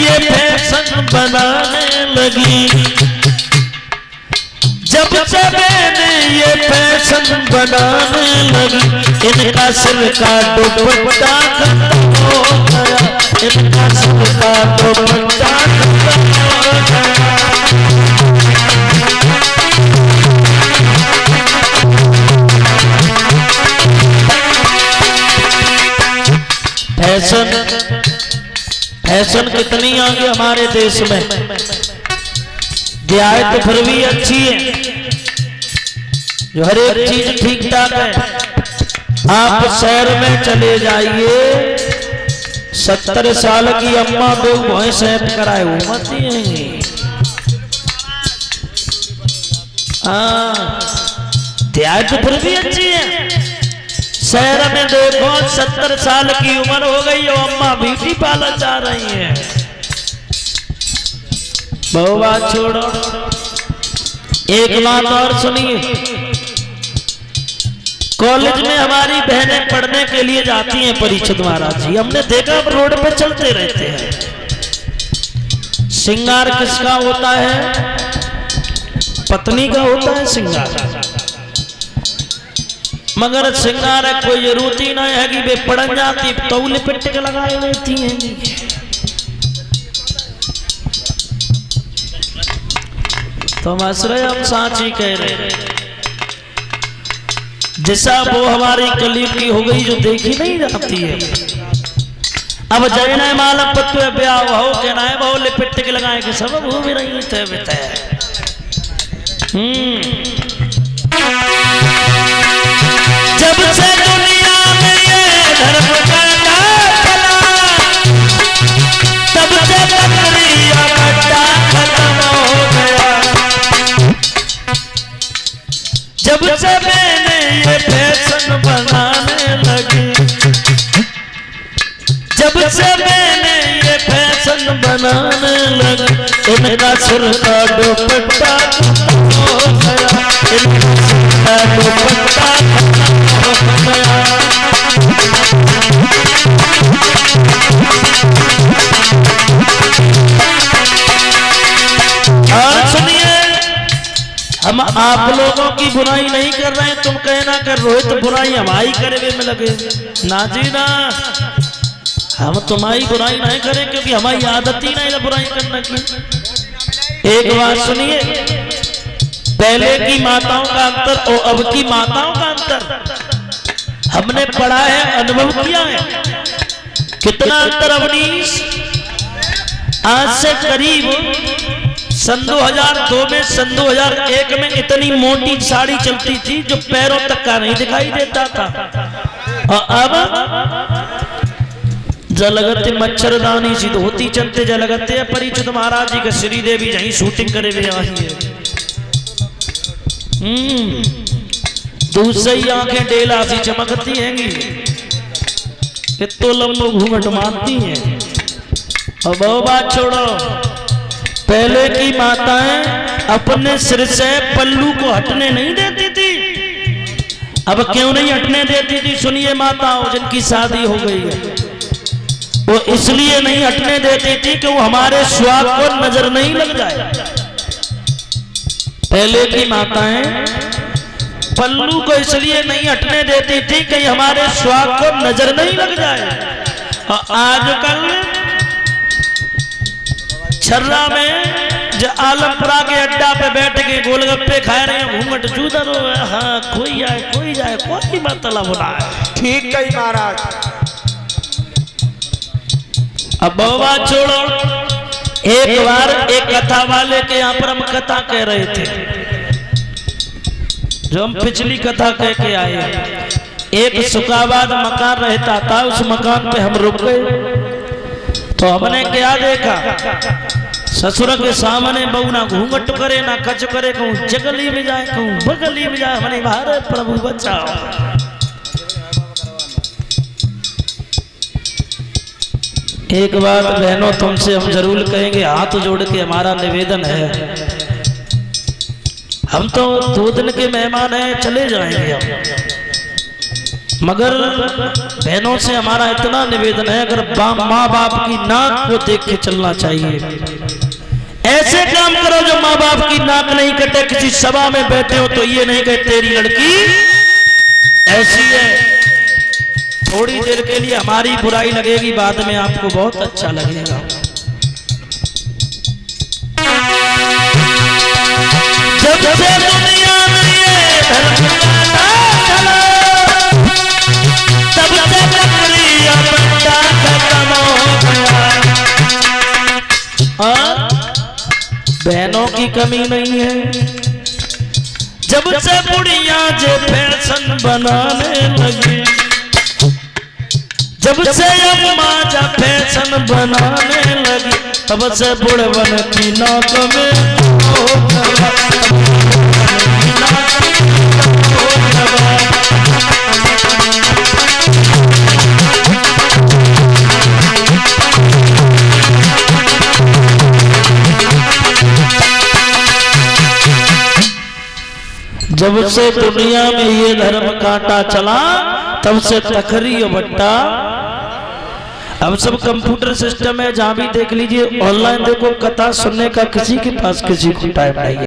ये फैशन बनाने लगी। जब से मैंने ये फैशन बनाने लगी, इनका सिर का दुपट्टा खत्म हो गया, इनका सिर का दुपट्टा खत्म हो गया। फैशन कितनी आ गई हमारे देश में, दिहाई तो फिर भी अच्छी है, जो हर एक चीज ठीक ठाक है। आप शहर में चले जाइए, 70 साल की अम्मा दो भैंस कराए उमती हैं। हाँ, दिहाई तो फिर भी अच्छी है। शहर में देखो 70 साल की उम्र हो गई और अम्मा ब्यूटी पार्लर जा रही है। बहु बात छोड़ो, एक बात और सुनिए। कॉलेज में हमारी बहनें पढ़ने के लिए जाती हैं परीक्षित महाराज जी, हमने देखा रोड पे चलते रहते हैं। श्रृंगार किसका होता है? पत्नी का होता है श्रृंगार, मगर श्रृंगार कोई जरूरत ही नहीं है कि वे पढ़ जाती तो लिपट के लगाए लेती हैं। तो आश्रय हम साची कह रहे हैं, जैसा वो हमारी कलयुग की हो गई जो देखी नहीं जाती है। अब जैन मालक पत्व ब्याह हो के ना बहु लिपट के लगाए के सब वो भी नहीं थे बताया। जब से दुनिया में ये धर्म करता चला, तब से बकरिया कट्टा खत्म हो गया। जब से मैंने ये फैशन बनाने लगी, जब से मैंने ये फैशन बनाने लगी, इनका सिर का दुपट्टा हो गया, इनका सिर का दुपट्टा हो गया। और सुनिए, हम आप लोगों की बुराई नहीं कर रहे हैं, तुम कहना कर रोहित बुराई हमारी करे वे में लगे। ना जी ना, हम तुम्हारी बुराई नहीं करें क्योंकि हमारी आदत ही नहीं है बुराई करने की। एक बात सुनिए, पहले की माताओं का अंतर और अब की माताओं का अंतर हमने पढ़ा है, अनुभव किया है। कितना अंतर अवनीश? आज से करीब सन 2002 में, सन 2001 में इतनी मोटी साड़ी चलती थी जो पैरों तक का नहीं दिखाई देता था, और अब जलगते मच्छरदानी सी धोती चलते जलगते परीक्षित महाराज जी का श्रीदेवी जहीं शूटिंग करे हुए आई है। दूसरी आंखें डेला सी चमकती हैंगी, तो लम्बो घूंघट मारती हैं। और वो बात छोड़ो, पहले की माताएं अपने सिर से पल्लू को हटने नहीं देती थी। अब क्यों नहीं हटने देती थी? सुनिए माताओं जिनकी शादी हो गई है, वो इसलिए नहीं हटने देती थी कि वो हमारे स्वाद को नजर नहीं लग जाए। पहले की माताएं पल्लू को इसलिए नहीं हटने देती थी कि हमारे स्वाद को नजर नहीं लग जाए। और आजकल छर्रा में जो आलमपुरा के अड्डा पे बैठ के गोलगप्पे खा रहे हैं, घूंघट जूदर हो, हाँ कोई जाए कोई मतलब ना है। ठीक कही महाराज। अब बात छोड़ो, एक बार एक कथा वाले के यहाँ पर हम कथा कह रहे थे, जो हम पिछली कथा कह के आए। एक सुखाबाद मकान रहता था, उस मकान पे हम रुक गए तो हमने क्या देखा, ससुर के सामने बहू ना घूंघट करे ना कच करे, कहूँ जगली में जाए कहूँ बगली में जाए, हमने बाहर प्रभु बचाओ। एक बात बहनों तुमसे हम जरूर कहेंगे, हाथ जोड़ के हमारा निवेदन है, हम तो 2 दिन के मेहमान हैं, चले जाएंगे हम, मगर बहनों से हमारा इतना निवेदन है, अगर माँ बाप की नाक को देख के चलना चाहिए। ऐसे काम करो जो माँ बाप की नाक नहीं कटे। किसी सभा में बैठे हो तो ये नहीं कहे तेरी लड़की ऐसी है। थोड़ी देर के लिए हमारी बुराई लगेगी, बाद में आपको बहुत अच्छा लगेगा। जब से दुनिया में ये धर्म चला, तब से बकरिया बट्टा खत्म हो गया। बहनों की कमी नहीं है। जब से बुढ़िया जे फैशन बनाने लगी, जब से अम्मा जा फैशन बनाने लगी, तब से बुढ़वन की नाक में जब से दुनिया में ये धर्म कांटा चला, तब से तखरी और भट्टा। अब सब कंप्यूटर सिस्टम है, जहां भी देख लीजिए ऑनलाइन देखो। कथा सुनने का किसी के पास किसी को टाइम नहीं है।